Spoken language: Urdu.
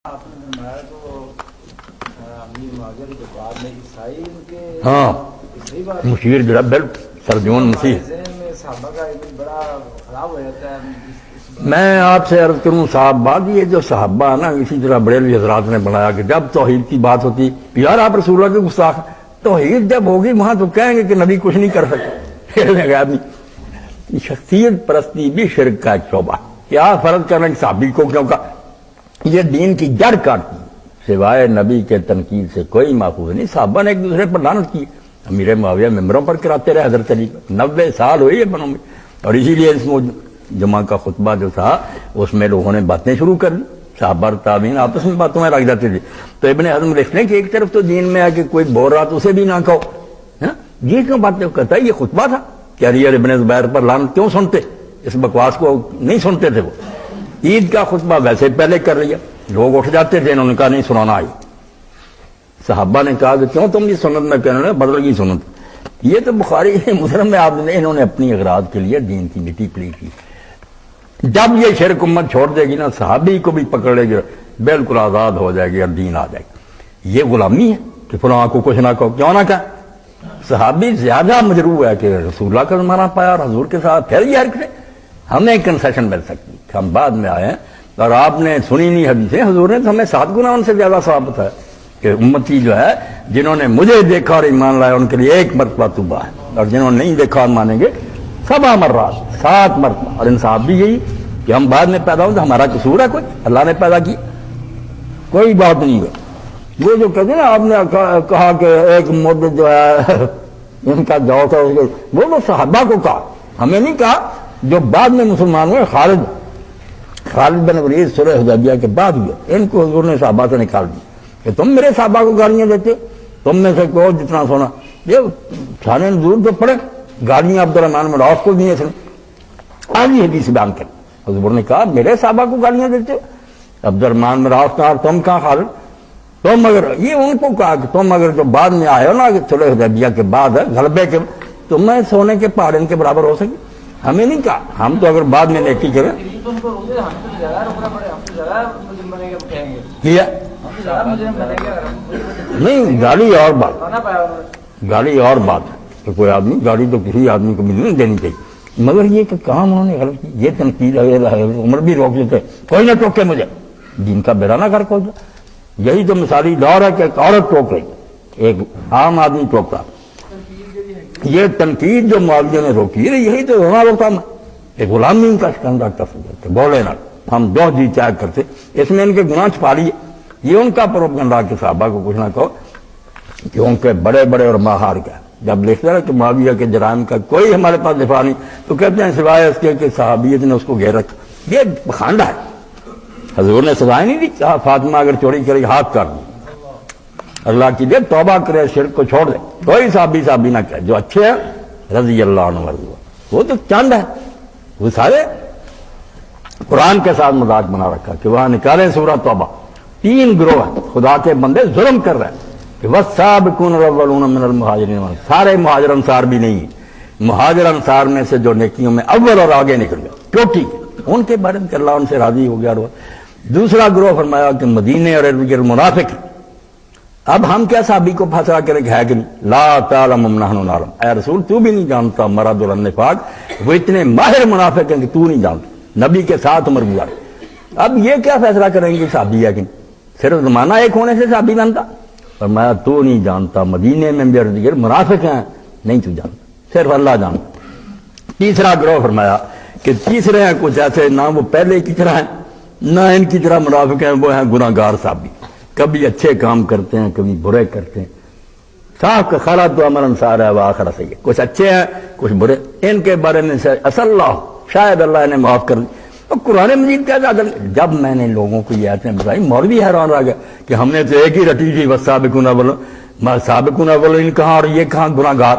آپ نے فرمایا تو امیر مہاجر کے بعد میں عیسائی ان کے ہاں صحیح بات مشیر جو ہے ترجمان مسیح. ذہن میں صحابہ کا ایک بڑا خراب ہو جاتا ہے میں آپ سے عرض کروں صاحب بات یہ جو صحابہ نا اسی طرح بڑے حضرات نے بنایا کہ جب توحید کی بات ہوتی یار آپ رسول اللہ کے گستاخ توحید جب ہوگی وہاں تو کہیں گے کہ نبی کچھ نہیں کر سکتے. شخصیت پرستی بھی شرک کا ایک شعبہ. کیا فرض کرنا کہ صحابی کو کیوں کا یہ دین کی جڑ کاٹتی سوائے نبی کے تنقید سے کوئی محفوظ نہیں. صحابہ نے ایک دوسرے پر لعنت کی. امیر معاویہ ممبروں پر کراتے رہے حضرت علی 90 سال ہوئی ہے بنوں میں. اور اسی لیے اس جمعہ کا خطبہ جو تھا اس میں لوگوں نے باتیں شروع کر دی. صحابہ تابعین آپس میں باتوں میں لگ جاتے تھے. تو ابن حزم لکھتے ہیں کہ ایک طرف تو دین میں ہے کہ کوئی بول رہا تو اسے بھی نہ کہو. یہ کیوں باتیں کہتا ہے یہ خطبہ تھا کہ علی اور ابن زبیر پر لعنت کیوں سنتے. اس بکواس کو نہیں سنتے تھے. وہ عید کا خطبہ ویسے پہلے کر لیا. لوگ اٹھ جاتے تھے. انہوں نے کہا نہیں سنانا آئی. صحابہ نے کہا کہ کیوں تم یہ سنت میں کہنے لگے بدل گئی سنت. یہ تو بخاری مسلم میں آپ نے انہوں نے اپنی اغراض کے لیے دین کی مٹی پلی کی. جب یہ شرک امت چھوڑ دے گی نا صحابی کو بھی پکڑ لے گی بالکل آزاد ہو جائے گی اور دین آ جائے گی. یہ غلامی ہے کہ فلاں کو کچھ نہ کہو. کیوں نہ کہا صحابی زیادہ مجروح ہے کہ رسول اللہ کا زمانہ پایا اور حضور کے ساتھ پھر یہ حرکتیں. ہمیں کنسیشن مل سکتی ہم بعد میں آئے ہیں اور آپ نے سنی نہیں حدیثیں. حضور نے تو ہمیں 7 گنا ان سے زیادہ ثواب بتایا کہ امتی جو ہے جنہوں نے مجھے دیکھا اور ایمان لایا ان کے لیے 1 مرتبہ توبہ ہے اور جنہوں نے نہیں دیکھا اور مانیں گے 7 مرات 7 مرتبہ. اور انصاف بھی یہی کہ ہم بعد میں پیدا ہوں تو ہمارا قصور ہے کوئی. اللہ نے پیدا کی کوئی بات نہیں ہے. وہ جو کہتے ہیں نا آپ نے کہا کہ ایک مد جو ہے ان کا جواب ہے وہ تو صحابہ کو کہا ہمیں نہیں کہا. جو بعد میں مسلمان ہوئے خالد بن ولید صلح حدیبیہ کے بعد ہوئے ان کو حضور نے صحابہ سے نکال دی کہ تم میرے صحابہ کو گالیاں دیتے. تم میں سے کوئی جتنا سونا یہ سارے نزول تو پڑے گالیاں عبدالرحمن بن عوف کو دی اس نے. آج یہ حدیث بیان کر حضور نے کہا میرے صحابہ کو گالیاں دیتے. عبدالرحمن بن عوف کہا تم کہاں خالد تم اگر یہ ان کو کہا کہ تم اگر جو بعد میں آئے ہو نا کہ صلح حدیبیہ کے بعد ہے غلبے کے تو میں سونے کے پہاڑ ان کے برابر ہو سکے. ہمیں نہیں کہا. ہم تو اگر بعد میں نیکی کریں کیا نہیں گالی اور بات ہے کہ کوئی آدمی گالی تو کسی آدمی کو بھی نہیں دینی چاہیے. مگر یہ کہ کام انہوں نے غلط کی. یہ تنقید عمر بھی روک دیتے کوئی نہ ٹوکے مجھے دین کا بیرا نہ کر کو. یہی تو مثالی دور ہے کہ ایک عورت ٹوک رہی ایک عام آدمی ٹوکتا. یہ تنقید جو معاویہ نے روکی ہے یہی تو ہونا روکا میں ایک غلامی ان کا شکنجہ کرتے بولے نہ ہم جو جی چاہ کرتے. اس میں ان کے گناہ چھپا لیے. یہ ان کا پروپیگنڈا کہ صحابہ کو کچھ نہ کہو کہ ان کے بڑے بڑے اور ماہر کا جب لکھتا ہے کہ معاویہ کے جرائم کا کوئی ہمارے پاس دفاع نہیں تو کہتے ہیں سوائے اس کے کہ صحابیت نے اس کو گھیر رکھا. یہ بخانڈہ ہے. حضور نے سزائے نہیں دی. کہا فاطمہ اگر چوری کرے ہاتھ کاٹ دی. اللہ کی دے توبہ کرے شرک کو چھوڑ دے. کوئی صحابی نہ کہے جو اچھے ہیں رضی اللہ عنہ ورضوا. وہ تو چند ہے. وہ سارے قرآن کے ساتھ مذاق بنا رکھا کہ وہاں نکالیں سورہ توبہ. 3 گروہ ہیں خدا کے بندے ظلم کر رہے ہیں کہ والسابقون الاولون من المہاجرین. سارے مہاجر انصار بھی نہیں. مہاجر انصار میں سے جو نیکیوں میں اول اور آگے نکل گئے ٹوٹی ان کے بارے میں اللہ ان سے راضی ہو گیا. دوسرا گروہ فرمایا کہ مدینے اور ارد گرد منافق. اب ہم کیا صحابی کو پھنسا کرے کہ ہے کہ نہیں لا تعلم نحن نعلم. اے رسول تو بھی نہیں جانتا مراد النفاق. وہ اتنے ماہر منافق ہیں کہ تو نہیں جانتا. نبی کے ساتھ عمر گزارے. اب یہ کیا فیصلہ کریں گے صحابی ہے کہ صرف زمانہ ایک ہونے سے صحابی بنتا. فرمایا تو نہیں جانتا مدینے میں بھی ارد گرد منافق ہیں نہیں تو جانتا صرف اللہ جانتا. تیسرا گروہ فرمایا کہ تیسرے ہیں کچھ ایسے نہ وہ پہلے کی طرح ہیں نہ ان کی طرح منافق ہیں. وہ ہیں گناہ گار صحابی. کبھی اچھے کام کرتے ہیں کبھی برے کرتے ہیں. صاحب کا خالہ تو عمل انصار ہے وہ آخر صحیح ہے. کچھ اچھے ہیں کچھ برے. ان کے بارے میں اصل اللہ شاید اللہ نے معاف کر دی. تو قرآن مجید کیا زیادہ. جب میں نے لوگوں کو یہ آیتیں بتائی مولوی حیران رہ گیا کہ ہم نے تو ایک ہی رٹی تھی والسابقون الاولون. سابقون الاولین کہاں اور یہ کہاں گناہ گار.